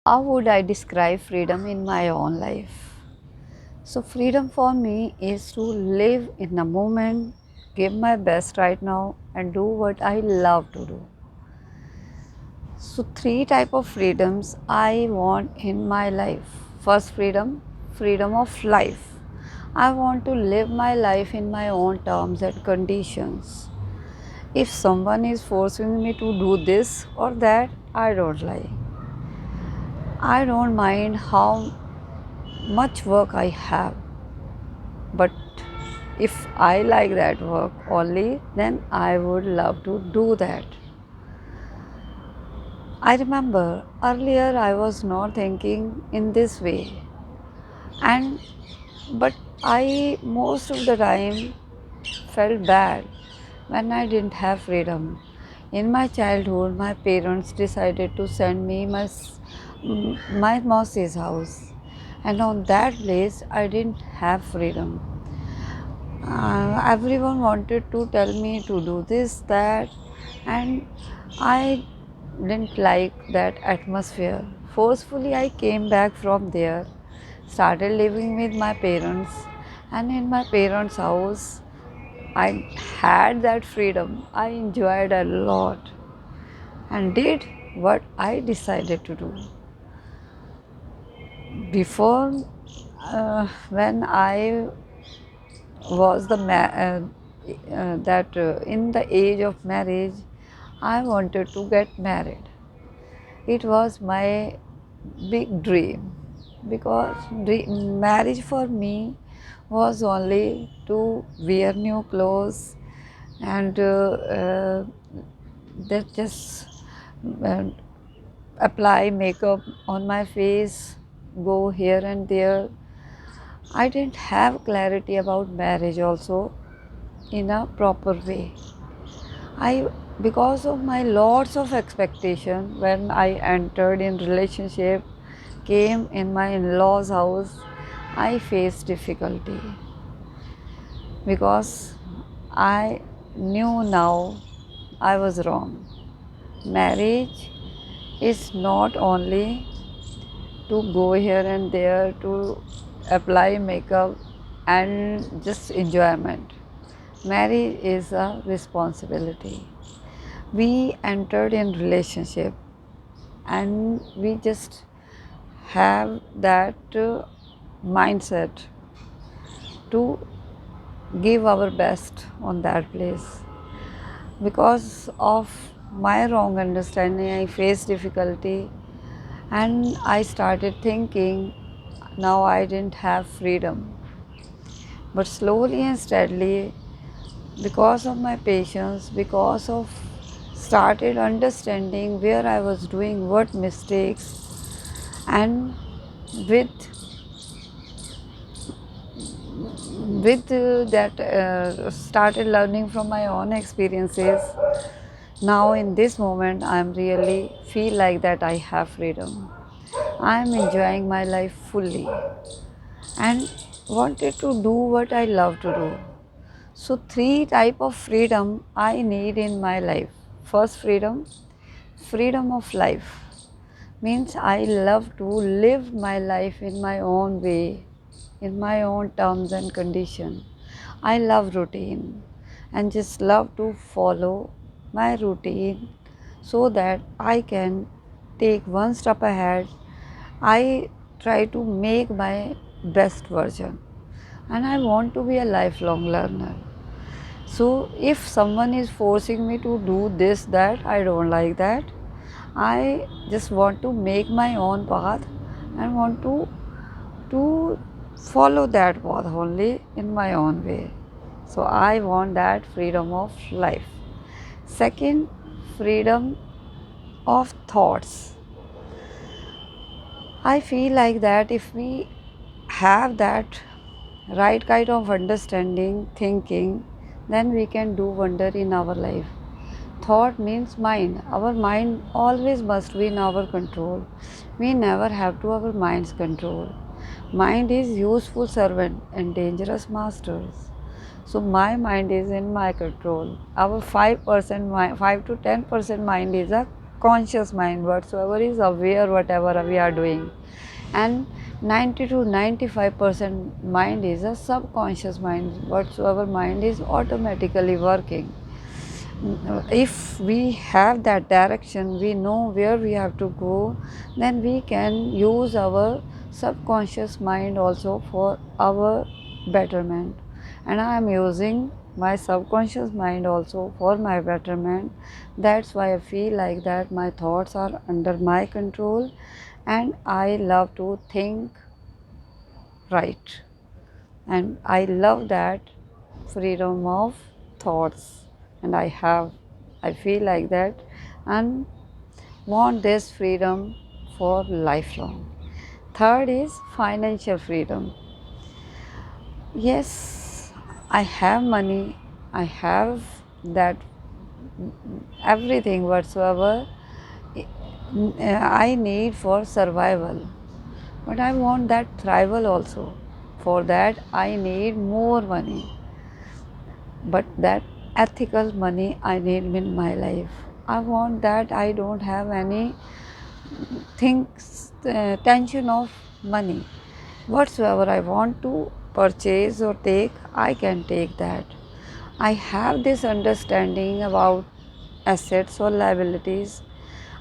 How would I describe freedom in my own life? So, freedom for me is to live in the moment, give my best right now, and do what I love to do. So, three type of freedoms I want in my life. First freedom, freedom of life. I want to live my life in my own terms and conditions. If someone is forcing me to do this or that, I don't like. I don't mind how much work I have, but if I like that work only, then I would love to do that. I remember earlier I was not thinking in this way, and but I most of the time felt bad when I didn't have freedom. In my childhood, my parents decided to send me my mouse's house, and on that place I didn't have freedom. Everyone wanted to tell me to do this, that, and I didn't like that atmosphere. Forcefully, I came back from there, started living with my parents, and in my parents' house, I had that freedom. I enjoyed a lot and did what I decided to do. Before, when I was in the age of marriage, I wanted to get married. It was my big dream because marriage for me was only to wear new clothes and that just uh, apply makeup on my face, go here and there. I didn't have clarity about marriage also in a proper way. I because of my lots of expectation when I entered in relationship, came in my in-laws house, I faced difficulty because I knew now I was wrong. Marriage is not only to go here and there to apply makeup and just enjoyment. Marriage is a responsibility. We entered in relationship and we just have that mindset to give our best on that place. Because of my wrong understanding, I faced difficulty and I started thinking now I didn't have freedom. But slowly and steadily, because of my patience, because of started understanding where I was doing what mistakes, and with that started learning from my own experiences. Now in this moment, I'm really feel like that I have freedom. I'm enjoying my life fully and wanted to do what I love to do. So three type of freedom I need in my life. First freedom, freedom of life means I love to live my life in my own way, in my own terms and condition. I love routine and just love to follow my routine so that I can take one step ahead. I try to make my best version and I want to be a lifelong learner. So if someone is forcing me to do this, that, I don't like that. I just want to make my own path and want to follow that path only in my own way. So I want that freedom of life. Second, freedom of thoughts. I feel like that if we have that right kind of understanding, thinking, then we can do wonder in our life. Thought means mind. Our mind always must be in our control. We never have to our mind's control. Mind is useful servant and dangerous masters. So my mind is in my control. Our 5% 5 to 10% mind is a conscious mind whatsoever is aware whatever we are doing, and 90 to 95% mind is a subconscious mind whatsoever mind is automatically working. If we have that direction, we know where we have to go, then we can use our subconscious mind also for our betterment. And I am using my subconscious mind also for my betterment. That's why I feel like that my thoughts are under my control, and I love to think right. And I love that freedom of thoughts, and I feel like that and want this freedom for lifelong. Third is financial freedom. Yes, I have money, I have that everything whatsoever I need for survival, but I want that thrival also. For that I need more money, but that ethical money I need in my life. I want that I don't have any tension of money. Whatsoever I want to purchase or take, I can take that. I have this understanding about assets or liabilities.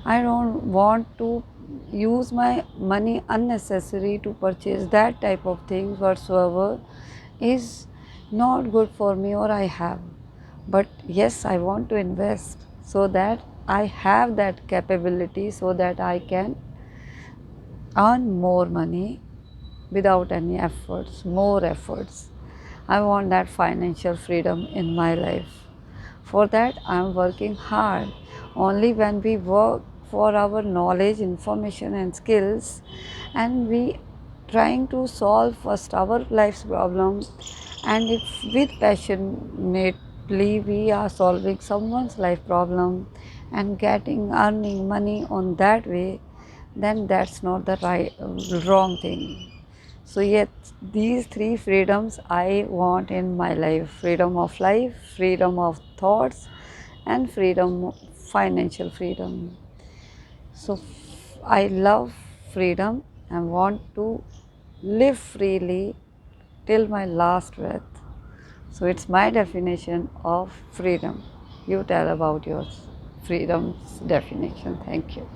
I don't want to use my money unnecessary to purchase that type of things whatsoever is not good for me or I have. But yes, I want to invest so that I have that capability so that I can earn more money without any efforts, more efforts. I want that financial freedom in my life. For that, I am working hard. Only when we work for our knowledge, information, and skills, and we trying to solve first our life's problem, and if with passionately we are solving someone's life problem and getting earning money on that way, then that's not the wrong thing. So yet these three freedoms I want in my life, freedom of thoughts, and freedom, financial freedom. So I love freedom and want to live freely till my last breath. So it's my definition of freedom. You tell about yours. Freedom's definition. Thank you.